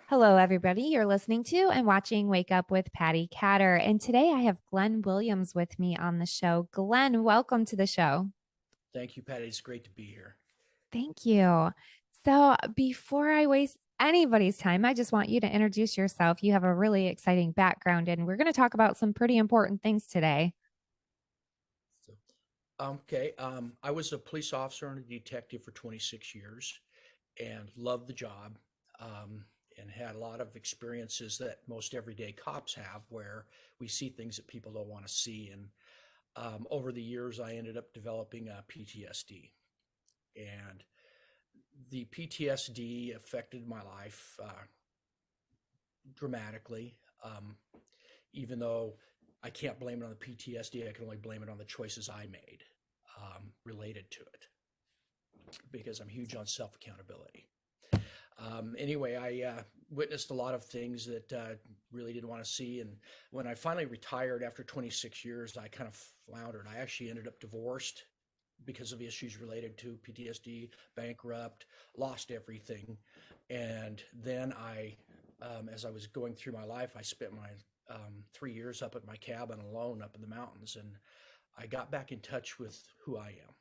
Hello, everybody. You're listening to and watching Wake Up with Patti Katter. And today I have Glen Williams with me on the show. Glen, welcome to the show. Thank you, Patty. It's great to be here. Thank you. So, before I waste anybody's time, I just want you to introduce yourself. You have a really exciting background, and we're going to talk about some pretty important things today. So, okay. I was a police officer and a detective for 26 years and loved the job and had a lot of experiences that most everyday cops have where we see things that people don't want to see. And over the years, I ended up developing PTSD. And the PTSD affected my life dramatically. Even though I can't blame it on the PTSD, I can only blame it on the choices I made related to it because I'm huge on self accountability. Anyway, I witnessed a lot of things that really didn't want to see. And when I finally retired after 26 years, I kind of floundered. I actually ended up divorced because of issues related to PTSD, bankrupt, lost everything. And then as I was going through my life, I spent my 3 years up at my cabin alone up in the mountains. And I got back in touch with who I am.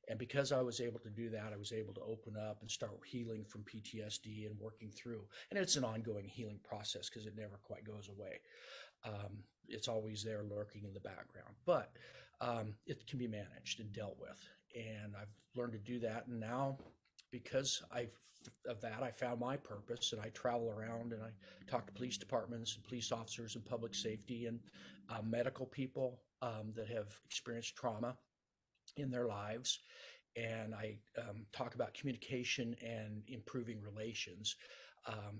And because I was able to do that, I was able to open up and start healing from PTSD and working through. And it's an ongoing healing process because it never quite goes away. It's always there lurking in the background, but it can be managed and dealt with. And I've learned to do that. And now, because of that, I found my purpose and I travel around and I talk to police departments and police officers and public safety and medical people that have experienced trauma in their lives. And I talk about communication and improving relations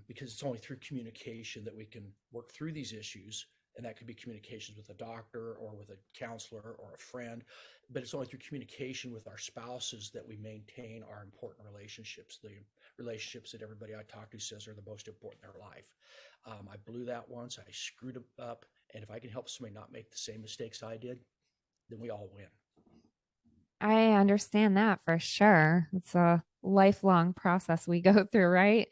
because it's only through communication that we can work through these issues. And that could be communications with a doctor or with a counselor or a friend. But it's only through communication with our spouses that we maintain our important relationships, the relationships that everybody I talk to says are the most important in their life. I blew that once, I screwed it up. And if I can help somebody not make the same mistakes I did, then we all win. I understand that for sure. It's a lifelong process we go through, right?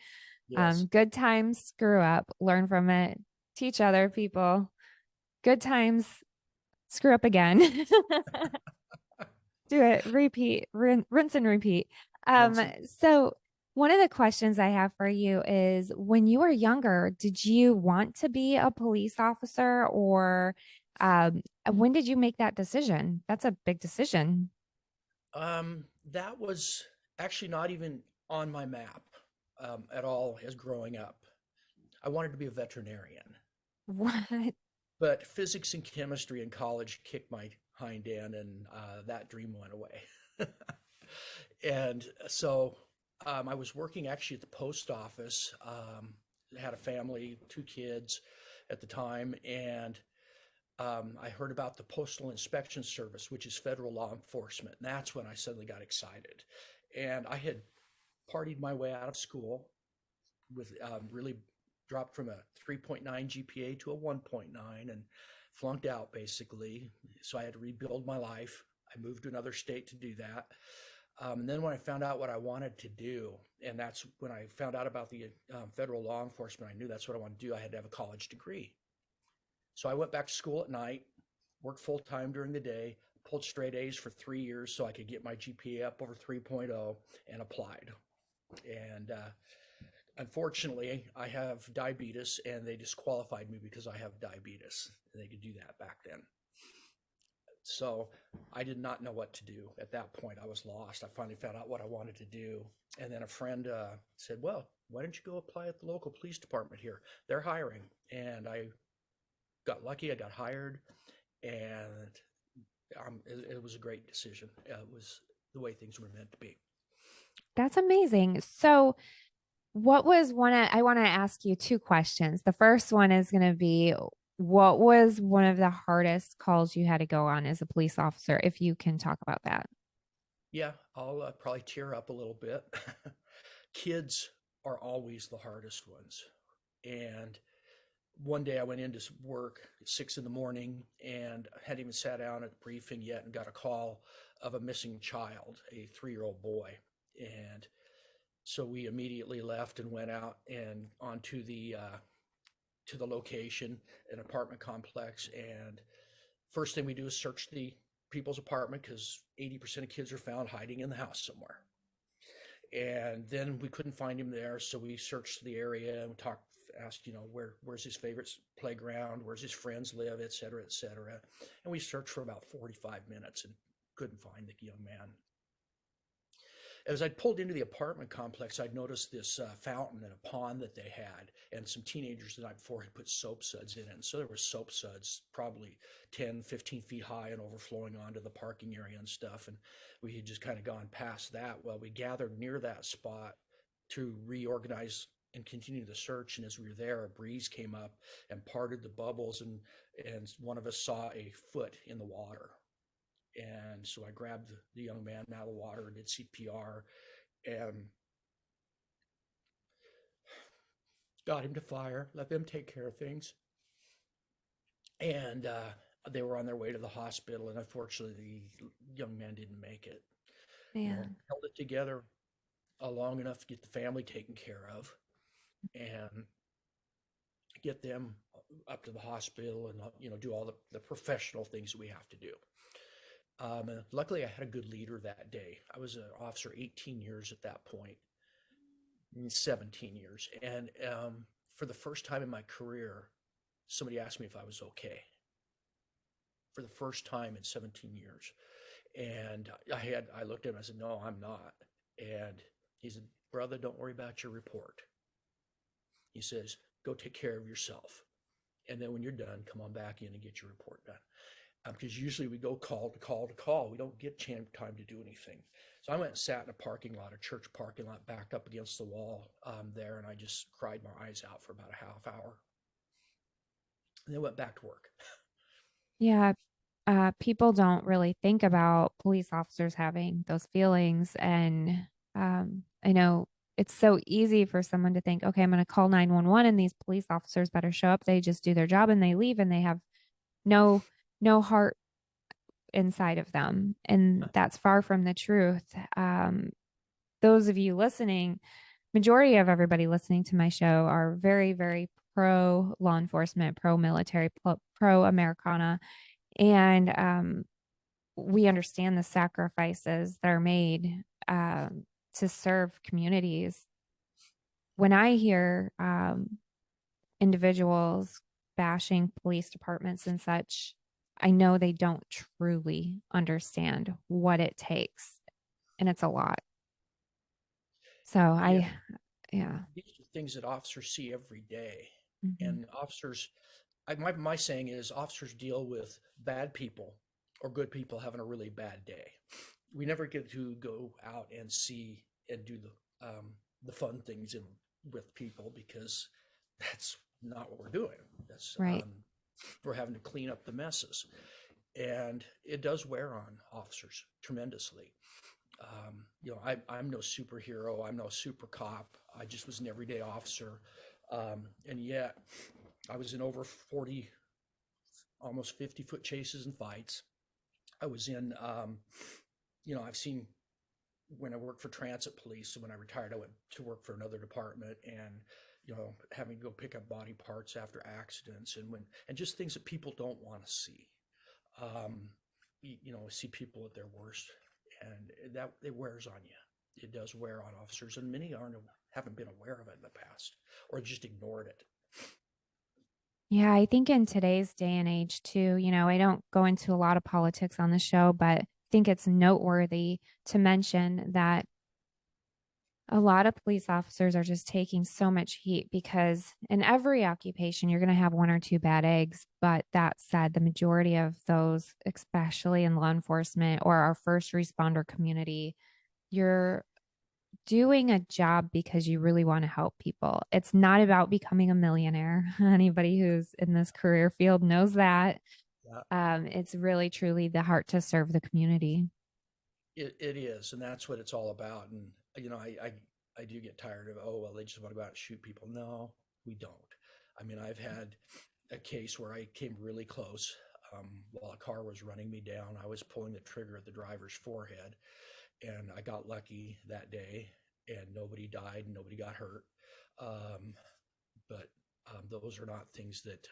Yes. Good times, screw up, learn from it, teach other people. Good times, screw up again. Do it, repeat, rinse and repeat. Um, Vincent. so one of the questions I have for you is when you were younger, did you want to be a police officer or when did you make that decision? That's a big decision. That was actually not even on my map at all as growing up. I wanted to be a veterinarian, What? but physics and chemistry in college kicked my hind end, and that dream went away. And so I was working actually at the post office. Had a family, two kids at the time, and I heard about the Postal Inspection Service, which is federal law enforcement. And that's when I suddenly got excited. And I had partied my way out of school with really dropped from a 3.9 GPA to a 1.9 and flunked out basically. So I had to rebuild my life. I moved to another state to do that. And then when I found out what I wanted to do, and that's when I found out about the federal law enforcement, I knew that's what I wanted to do. I had to have a college degree. So I went back to school at night, worked full time during the day, pulled straight A's for 3 years so I could get my GPA up over 3.0 and applied. And unfortunately, I have diabetes and they disqualified me because I have diabetes. And they could do that back then. So I did not know what to do at that point. I was lost. I finally found out what I wanted to do. And then a friend said, well, why don't you go apply at the local police department here? They're hiring. And I got lucky. I got hired, and it was a great decision. It was the way things were meant to be. That's amazing. So what was I want to ask you two questions. The first one is going to be what was one of the hardest calls you had to go on as a police officer, if you can talk about that? Yeah, I'll probably tear up a little bit. Kids are always the hardest ones. And one day I went into work at 6 in the morning and hadn't even sat down at the briefing yet and got a call of a missing child, a 3-year-old boy. And So we immediately left and went out and onto to the location, an apartment complex. And first thing we do is search the people's apartment because 80% of kids are found hiding in the house somewhere. And then we couldn't find him there, so we searched the area and talked, asked, where's his favorite playground, where's his friends live, et cetera, et cetera. And we searched for about 45 minutes and couldn't find the young man. As I pulled into the apartment complex, I'd noticed this fountain and a pond that they had, and some teenagers the night before had put soap suds in it. And so there were soap suds probably 10, 15 feet high and overflowing onto the parking area and stuff. And we had just kind of gone past that. Well, we gathered near that spot to reorganize and continue the search. And as we were there, a breeze came up and parted the bubbles, and one of us saw a foot in the water. And so I grabbed the young man out of the water and did CPR and got him to fire, let them take care of things. And they were on their way to the hospital. And unfortunately, the young man didn't make it. Yeah. Held it together long enough to get the family taken care of and get them up to the hospital and, do all the professional things that we have to do. And luckily, I had a good leader that day. I was an officer 18 years at that point, 17 years. And for the first time in my career, somebody asked me if I was okay. For the first time in 17 years. And I looked at him, I said, no, I'm not. And he said, brother, don't worry about your report. He says, go take care of yourself. And then when you're done, come on back in and get your report done. Because usually we go call to call to call. We don't get time to do anything. So I went and sat in a parking lot, a church parking lot, backed up against the wall there, and I just cried my eyes out for about a half hour. And then went back to work. Yeah. People don't really think about police officers having those feelings. And I know it's so easy for someone to think, okay, I'm going to call 911 and these police officers better show up. They just do their job and they leave and they have no heart inside of them. And that's far from the truth. Those of you listening, majority of everybody listening to my show are very, very pro law enforcement, pro military, pro Americana. And we understand the sacrifices that are made to serve communities. When I hear individuals bashing police departments and such, I know they don't truly understand what it takes, and it's a lot. So Yeah, yeah. these are things that officers see every day. Mm-hmm. And my saying is officers deal with bad people or good people having a really bad day. We never get to go out and see and do the fun things with people because that's not what we're doing. That's Right. we're having to clean up the messes, and it does wear on officers tremendously. I'm no superhero. I'm no super cop. I just was an everyday officer. And yet I was in over 40, almost 50-foot chases and fights. I was in, I've seen when I worked for transit police. And when I retired, I went to work for another department and, having to go pick up body parts after accidents and just things that people don't want to see. See people at their worst, and that it wears on you. It does wear on officers, and many haven't been aware of it in the past or just ignored it. Yeah, I think in today's day and age too, I don't go into a lot of politics on the show, but I think it's noteworthy to mention that a lot of police officers are just taking so much heat because in every occupation, you're going to have one or two bad eggs. But that said, the majority of those, especially in law enforcement or our first responder community, you're doing a job because you really want to help people. It's not about becoming a millionaire. Anybody who's in this career field knows that. Yeah. It's really, truly the heart to serve the community. It is, and that's what it's all about. And I do get tired of, oh well, they just want to go out and shoot people. No, we don't. I mean, I've had a case where I came really close while a car was running me down. I was pulling the trigger at the driver's forehead, and I got lucky that day. and nobody died and nobody got hurt. Um, but those are not things that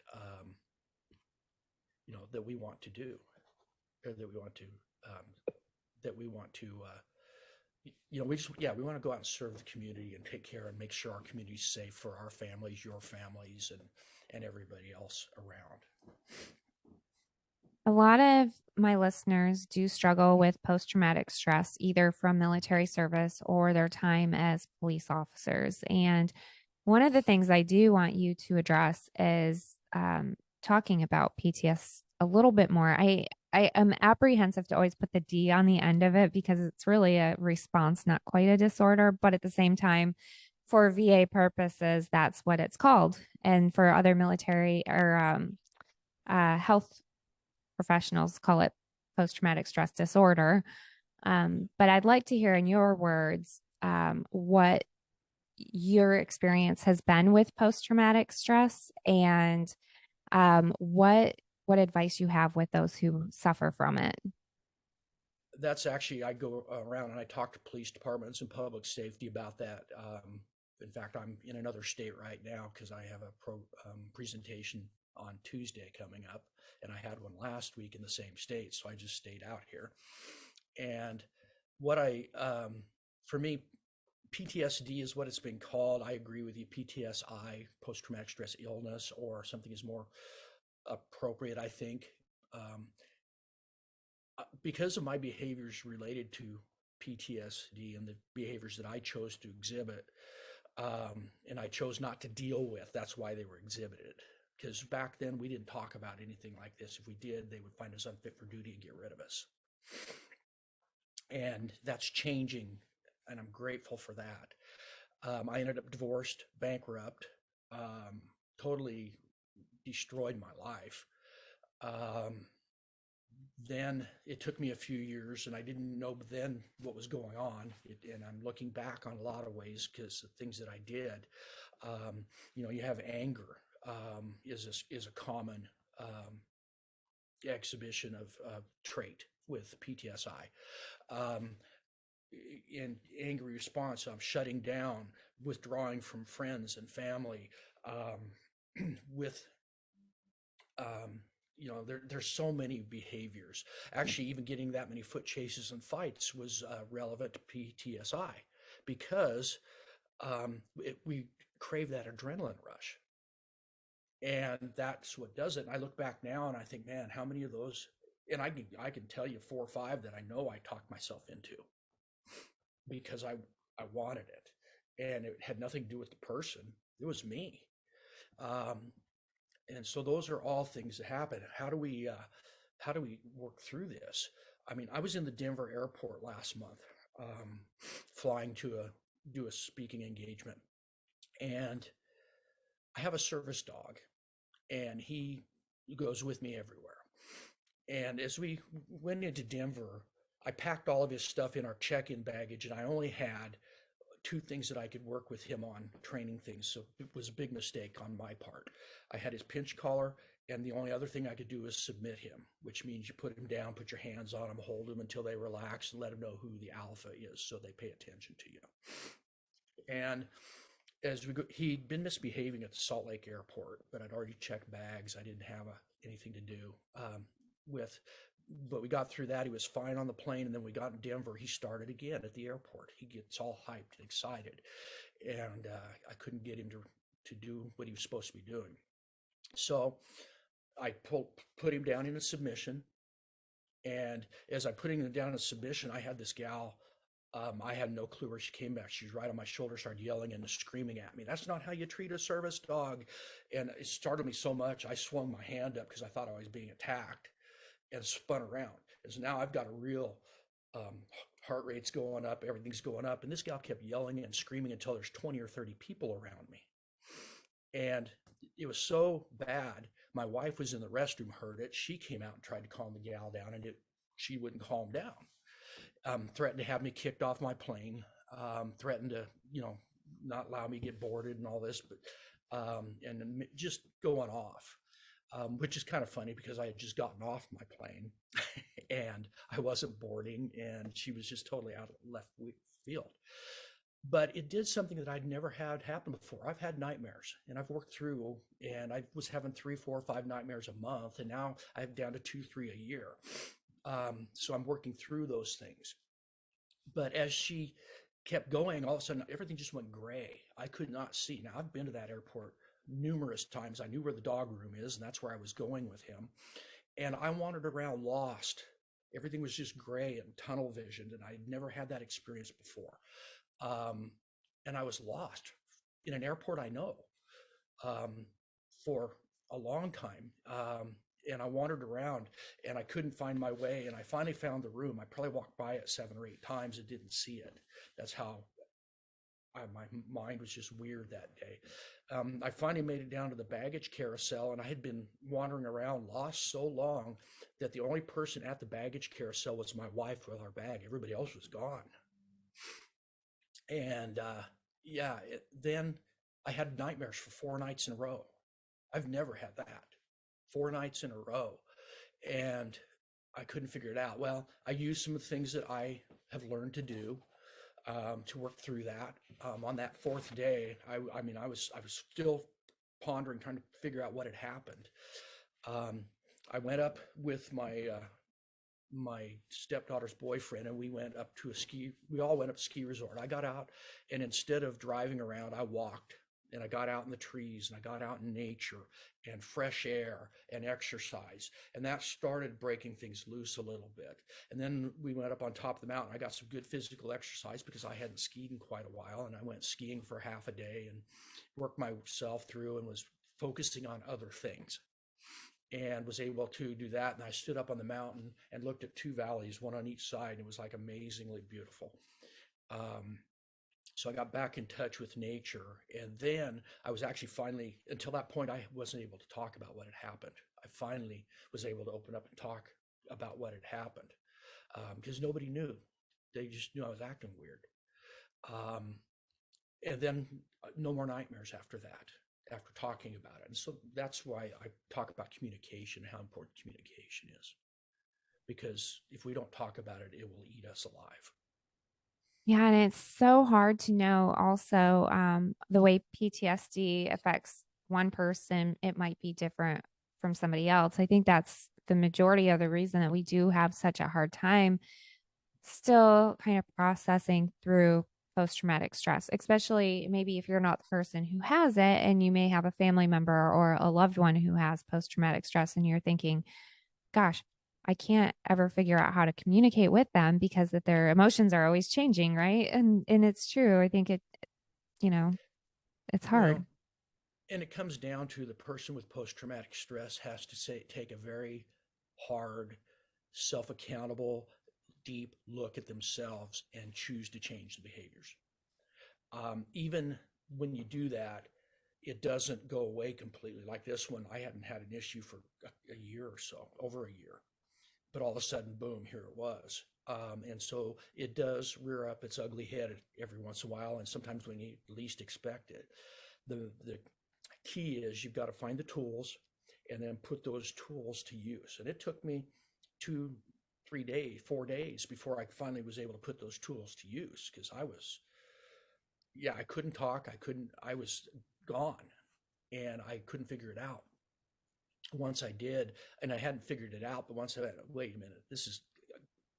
that we want to do, or um, that we want to we just, yeah, we want to go out and serve the community and take care and make sure our community's safe for our families, your families, and everybody else around. A lot of my listeners do struggle with post traumatic stress, either from military service or their time as police officers. And one of the things I do want you to address is talking about PTS a little bit more. I am apprehensive to always put the D on the end of it because it's really a response, not quite a disorder. But at the same time, for VA purposes, that's what it's called. And for other military or health professionals, call it post traumatic stress disorder. But I'd like to hear in your words what your experience has been with post traumatic stress and what advice you have with those who suffer from it. That's actually, I go around and I talk to police departments and public safety about that. In fact, I'm in another state right now because I have a presentation on Tuesday coming up, and I had one last week in the same state, so I just stayed out here. And what for me, PTSD is what it's been called. I agree with you. PTSI, post-traumatic stress illness, or something is more appropriate, I think. Because of my behaviors related to PTSD and the behaviors that I chose to exhibit, and I chose not to deal with, that's why they were exhibited. Because back then we didn't talk about anything like this. If we did, they would find us unfit for duty and get rid of us. And that's changing, and I'm grateful for that. I ended up divorced, bankrupt, totally destroyed my life. Then it took me a few years, and I didn't know then what was going on. And I'm looking back on a lot of ways because the things that I did. You have anger is a common exhibition of trait with PTSI. In angry response, I'm shutting down, withdrawing from friends and family, with there's so many behaviors. Actually, even getting that many foot chases and fights was relevant to PTSI because we crave that adrenaline rush. And that's what does it. And I look back now and I think, man, how many of those, and I can tell you 4 or 5 that I know I talked myself into because I wanted it. And it had nothing to do with the person. It was me. And so those are all things that happen. How do we work through this? I mean, I was in the Denver airport last month, flying to do a speaking engagement, and I have a service dog, and he goes with me everywhere. And as we went into Denver, I packed all of his stuff in our check-in baggage, and I only had 2 things that I could work with him on, training things. So it was a big mistake on my part. I had his pinch collar, and the only other thing I could do was submit him, which means you put him down, put your hands on him, hold him until they relax, and let them know who the alpha is so they pay attention to you. And as we go, he'd been misbehaving at the Salt Lake airport, but I'd already checked bags. I didn't have anything to do with. But we got through that. He was fine on the plane, and then we got in Denver. He started again at the airport. He gets all hyped and excited, and I couldn't get him to do what he was supposed to be doing. So I put him down in a submission, and as I put him down in a submission, I had this gal. I had no clue where she came back. She was right on my shoulder, started yelling and screaming at me. That's not how you treat a service dog. And it startled me so much, I swung my hand up because I thought I was being attacked and spun around. And so now I've got a real heart rate's going up, everything's going up. And this gal kept yelling and screaming until there's 20 or 30 people around me. And it was so bad. My wife was in the restroom, heard it. She came out and tried to calm the gal down, and she wouldn't calm down. Threatened to have me kicked off my plane, threatened to, not allow me to get boarded and all this, but and just going off, which is kind of funny because I had just gotten off my plane and I wasn't boarding, and she was just totally out of left field. but it did something that I'd never had happen before. I've had nightmares and I've worked through, and I was having 3, 4, 5 nightmares a month, and now I'm down to 2, 3 a year. So I'm working through those things. But as she kept going, all of a sudden everything just went gray. I could not see. Now I've been to that airport numerous times. I knew where the dog room is, and that's where I was going with him. And I wandered around lost. Everything was just gray and tunnel visioned, and I'd never had that experience before. Um, and I was lost in an airport I know um, for a long time. And I wandered around and I couldn't find my way. And I finally found the room. I probably walked by it 7 or 8 times and didn't see it. That's how my mind was just weird that day. I finally made it down to the baggage carousel, and I had been wandering around lost so long that the only person at the baggage carousel was my wife with our bag. Everybody else was gone. And then I had nightmares for 4 nights in a row. I've never had that. 4 nights in a row. And I couldn't figure it out. Well, I used some of the things that I have learned to do to work through that. On that 4th day, I was still pondering, trying to figure out what had happened. I went up with my stepdaughter's boyfriend, and we all went up to ski resort. I got out, and instead of driving around, I walked, and I got out in the trees, and I got out in nature and fresh air and exercise. And that started breaking things loose a little bit. And then we went up on top of the mountain. I got some good physical exercise because I hadn't skied in quite a while. And I went skiing for half a day and worked myself through and was focusing on other things, and was able to do that. And I stood up on the mountain and looked at 2 valleys, one on each side. And it was like amazingly beautiful. So I got back in touch with nature. And then I was actually finally, until that point, I wasn't able to talk about what had happened. I finally was able to open up and talk about what had happened because nobody knew. They just knew I was acting weird. And then no more nightmares after that, after talking about it. And so that's why I talk about communication, how important communication is. Because if we don't talk about it, it will eat us alive. Yeah, and it's so hard to know also the way PTSD affects one person, it might be different from somebody else. I think that's the majority of the reason that we do have such a hard time still kind of processing through post-traumatic stress, especially maybe if you're not the person who has it and you may have a family member or a loved one who has post-traumatic stress and you're thinking, gosh, I can't ever figure out how to communicate with them because that their emotions are always changing, right? And it's true. I think you know, it's hard. Well, and it comes down to the person with post-traumatic stress has to take a very hard, self-accountable, deep look at themselves and choose to change the behaviors. Even when you do that, it doesn't go away completely. Like this one, I hadn't had an issue for a year or so, over a year, but all of a sudden, boom, here it was. And so it does rear up its ugly head every once in a while, and sometimes when you least expect it. The key is you've got to find the tools and then put those tools to use. And it took me 2, 3 days, 4 days before I finally was able to put those tools to use because I couldn't talk. I was gone and I couldn't figure it out. Once I did, and I hadn't figured it out, but once I went, wait a minute,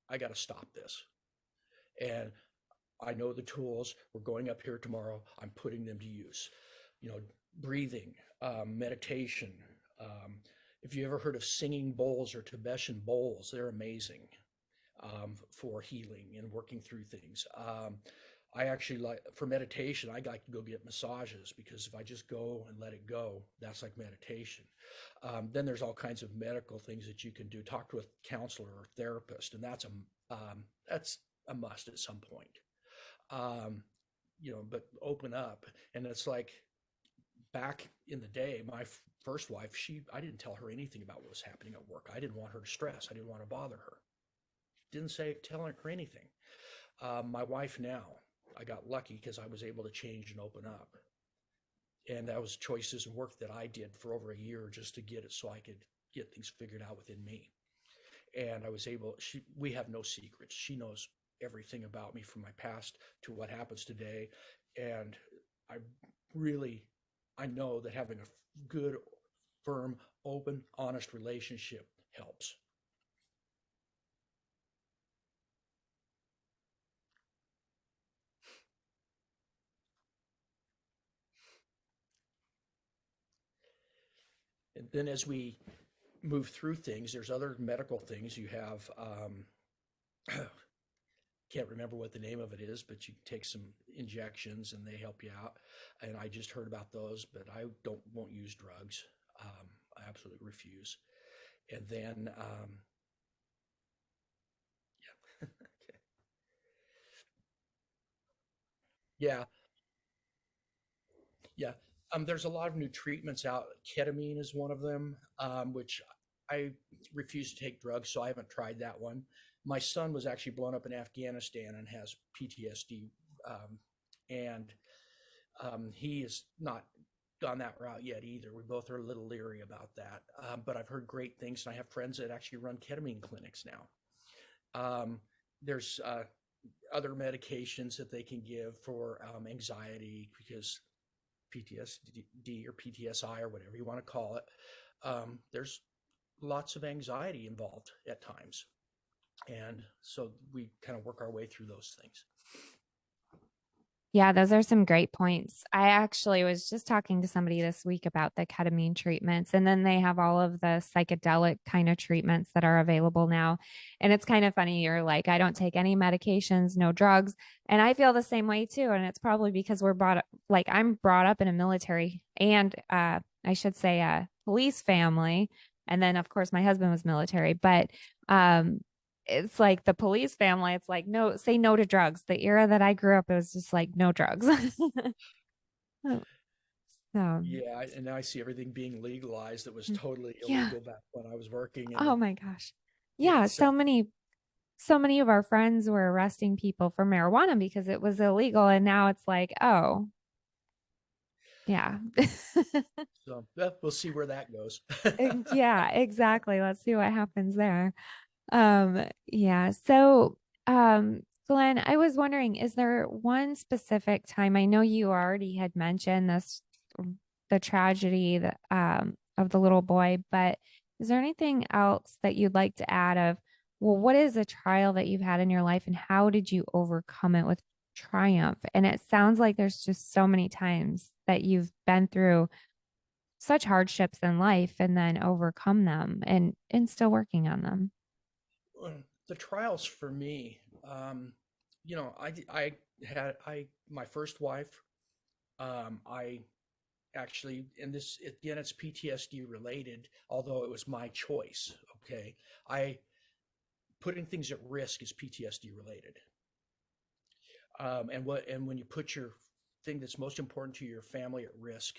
I got to stop this. And I know the tools. We're going up here tomorrow. I'm putting them to use. Breathing, meditation. If you ever heard of singing bowls or Tibetan bowls, they're amazing for healing and working through things. I actually like for meditation, I like to go get massages because if I just go and let it go, that's like meditation. Then there's all kinds of medical things that you can do. Talk to a counselor or therapist, and that's a must at some point. But open up, and it's like back in the day, my first wife, I didn't tell her anything about what was happening at work. I didn't want her to stress. I didn't want to bother her. Didn't tell her anything. My wife now, I got lucky because I was able to change and open up. And that was choices and work that I did for over a year just to get it so I could get things figured out within me. And I was able, we have no secrets. She knows everything about me from my past to what happens today. And I really, I know that having a good, firm, open, honest relationship helps. And then as we move through things, there's other medical things. You have, can't remember what the name of it is, but you take some injections and they help you out. And I just heard about those, but I won't use drugs. I absolutely refuse. And then, yeah, yeah, yeah. There's a lot of new treatments out. Ketamine is one of them, which I refuse to take drugs, so I haven't tried that one. My son was actually blown up in Afghanistan and has PTSD, and he is not gone that route yet either. We both are a little leery about that, but I've heard great things, and I have friends that actually run ketamine clinics now. There's other medications that they can give for anxiety because PTSD or PTSI or whatever you want to call it. There's lots of anxiety involved at times. And so we kind of work our way through those things. Yeah, those are some great points. I actually was just talking to somebody this week about the ketamine treatments, and then they have all of the psychedelic kind of treatments that are available now. And it's kind of funny. You're like, I don't take any medications, no drugs. And I feel the same way too. And it's probably because we're brought up, like, I'm brought up in a military and I should say a police family. And then, of course, my husband was military, but it's like the police family. It's like, no, say no to drugs. The era that I grew up, it was just like no drugs. So, Yeah, and now I see everything being legalized that was totally yeah. illegal back when I was working. And Oh my gosh. yeah, Yeah. So many of our friends were arresting people for marijuana because it was illegal. And now it's like, oh, yeah. so we'll see where that goes. Yeah, exactly. Let's see what happens there. Yeah. So, Glenn, I was wondering, is there one specific time? I know you already had mentioned this, the tragedy that, of the little boy, but is there anything else that you'd like to add of, well, what is a trial that you've had in your life and how did you overcome it with triumph? And it sounds like there's just so many times that you've been through such hardships in life and then overcome them and still working on them. The trials for me, I had my first wife. I actually, and this again, it's PTSD related, although it was my choice. Okay, I putting things at risk is PTSD related. And when you put your thing that's most important to your family at risk,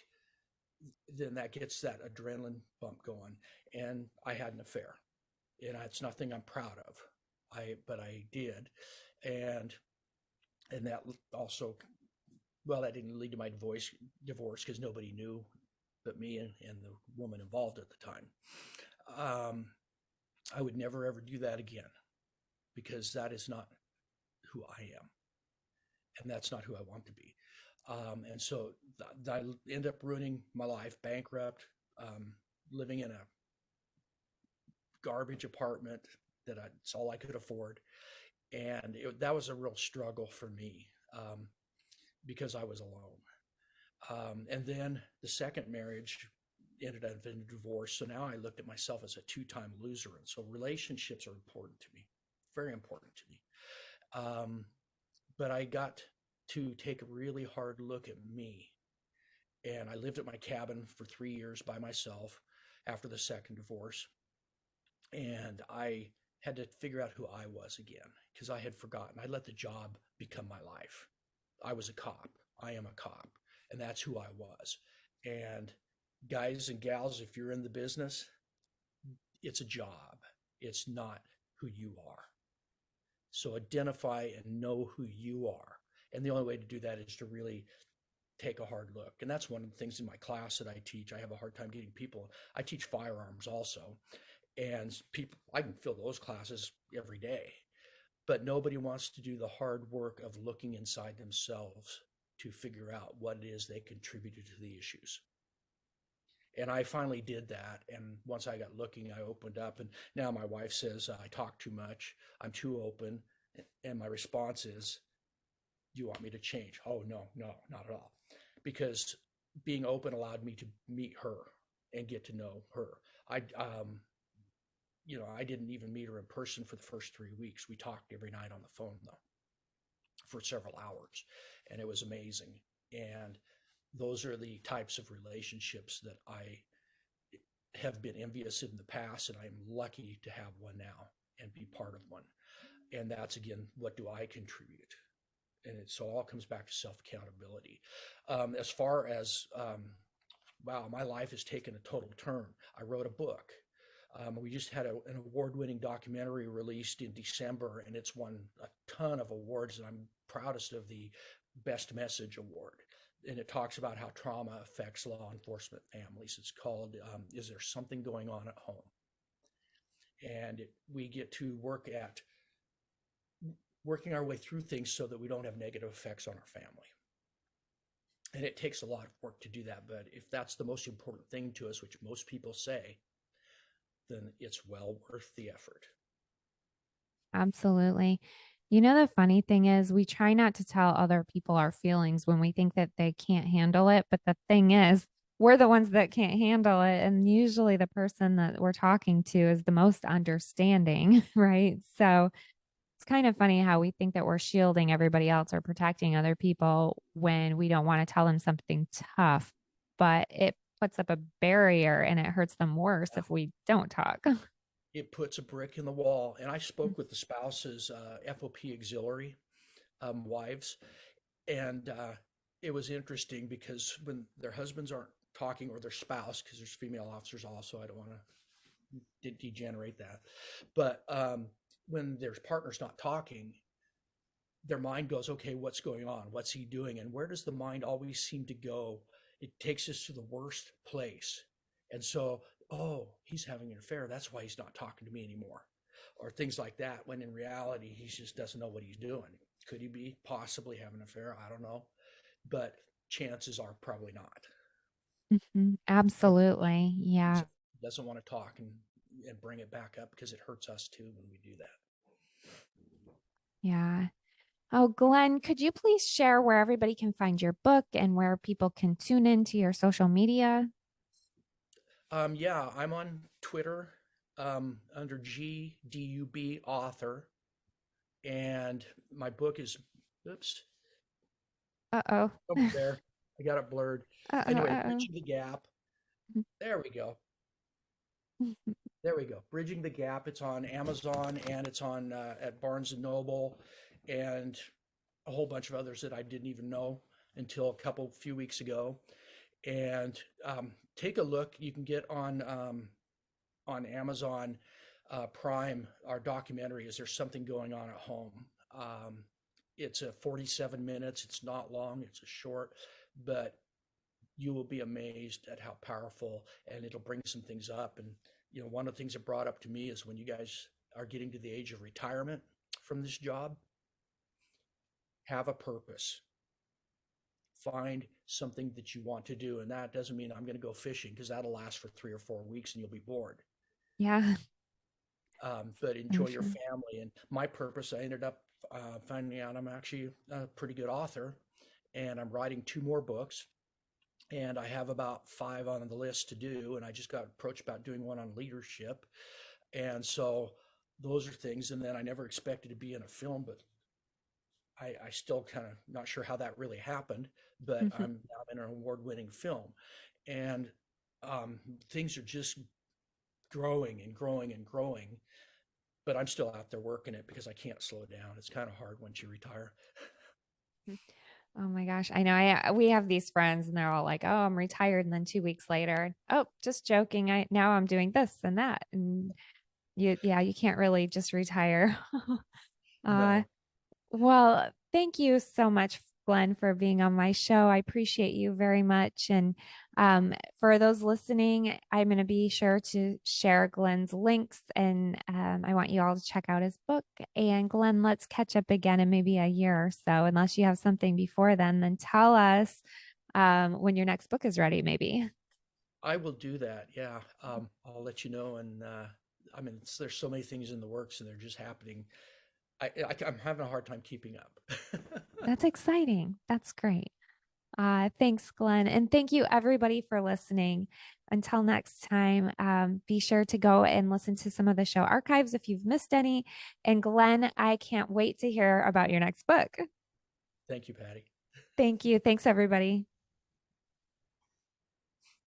then that gets that adrenaline bump going. And I had an affair, and it's nothing I'm proud of. But I did, and that also, well, that didn't lead to my divorce because nobody knew but me and the woman involved at the time. Um, I would never ever do that again because that is not who I am, and that's not who I want to be. And so I end up ruining my life, bankrupt, living in a garbage apartment it's all I could afford. And that was a real struggle for me because I was alone. And then the second marriage ended up in a divorce. So now I looked at myself as a two-time loser. And so relationships are important to me, very important to me. But I got to take a really hard look at me. And I lived at my cabin for 3 years by myself after the second divorce. And I had to figure out who I was again because I had forgotten. I let the job become my life. I was a cop. I am a cop. And that's who I was. And guys and gals, if you're in the business, it's a job. It's not who you are. So identify and know who you are. And the only way to do that is to really take a hard look. And that's one of the things in my class that I teach. I have a hard time getting people. I teach firearms also. And people, I can fill those classes every day. but nobody wants to do the hard work of looking inside themselves to figure out what it is they contributed to the issues. And I finally did that. And once I got looking, I opened up. And now my wife says I talk too much. I'm too open. And my response is, do you want me to change? Oh, no, no, not at all. Because being open allowed me to meet her and get to know her. I didn't even meet her in person for the first 3 weeks. We talked every night on the phone, though, for several hours. And it was amazing. And those are the types of relationships that I have been envious in the past, and I'm lucky to have one now and be part of one. And that's, again, what do I contribute? And so all comes back to self accountability. As far as wow, my life has taken a total turn. I wrote a book. We just had an award-winning documentary released in December, and it's won a ton of awards. And I'm proudest of the Best Message Award. And it talks about how trauma affects law enforcement families. It's called "Is There Something Going On at Home?" And we get to working our way through things so that we don't have negative effects on our family. And it takes a lot of work to do that. But if that's the most important thing to us, which most people say, then it's well worth the effort. Absolutely. The funny thing is, we try not to tell other people our feelings when we think that they can't handle it. But the thing is, we're the ones that can't handle it. And usually the person that we're talking to is the most understanding, right? So it's kind of funny how we think that we're shielding everybody else or protecting other people when we don't want to tell them something tough, but it puts up a barrier and it hurts them worse if we don't talk. It puts a brick in the wall. And I spoke with the spouses, FOP auxiliary wives, and it was interesting because when their husbands aren't talking, or their spouse, because there's female officers also, I don't want to degenerate that, but when their partner's not talking, their mind goes, okay, what's going on? What's he doing? And where does the mind always seem to go? It takes us to the worst place. And so, oh, he's having an affair. That's why he's not talking to me anymore. Or things like that, when in reality, he just doesn't know what he's doing. Could he be possibly having an affair? I don't know. But chances are probably not. Mhm. Absolutely. He Yeah. doesn't want to talk and bring it back up because it hurts us too when we do that. Yeah. Oh, Glenn, could you please share where everybody can find your book and where people can tune into your social media? Yeah, I'm on Twitter under GDUB author, and my book is, oops, Uh-oh. over there. I got it blurred. Uh-oh, Anyway, uh-oh. Bridging the Gap. There we go. There we go. Bridging the Gap. It's on Amazon, and it's on at Barnes and Noble, and a whole bunch of others that I didn't even know until a few weeks ago. And take a look. You can get on Amazon Prime our documentary. Is There Something Going On at Home? It's a 47 minutes. It's not long. It's a short, but you will be amazed at how powerful, and it'll bring some things up. And one of the things it brought up to me is, when you guys are getting to the age of retirement from this job, have a purpose. Find something that you want to do. And that doesn't mean I'm going to go fishing, because that'll last for 3 or 4 weeks and you'll be bored. Yeah, But I'm enjoy your sure. family. And my purpose, I ended up finding out I'm actually a pretty good author, and I'm writing 2 more books. And I have about 5 on the list to do. And I just got approached about doing one on leadership. And so those are things. And then I never expected to be in a film, but I still kind of not sure how that really happened. But I'm now in an award-winning film, and things are just growing and growing and growing. But I'm still out there working it because I can't slow down. It's kind of hard once you retire. Oh my gosh. I know we have these friends and they're all like, "Oh, I'm retired." And then 2 weeks later, "Oh, just joking. Now I'm doing this and that." And you can't really just retire. Uh, No, well, thank you so much, Glenn, for being on my show. I appreciate you very much. And For those listening, I'm going to be sure to share Glen's links, and I want you all to check out his book. And Glen, let's catch up again in maybe a year or so, unless you have something before then tell us when your next book is ready, maybe. I will do that. Yeah. I'll let you know. And I mean, there's so many things in the works and they're just happening. I'm having a hard time keeping up. That's exciting. That's great. Thanks, Glen. And thank you, everybody, for listening. Until next time, be sure to go and listen to some of the show archives if you've missed any. And Glen, I can't wait to hear about your next book. Thank you, Patty. Thank you. Thanks, everybody.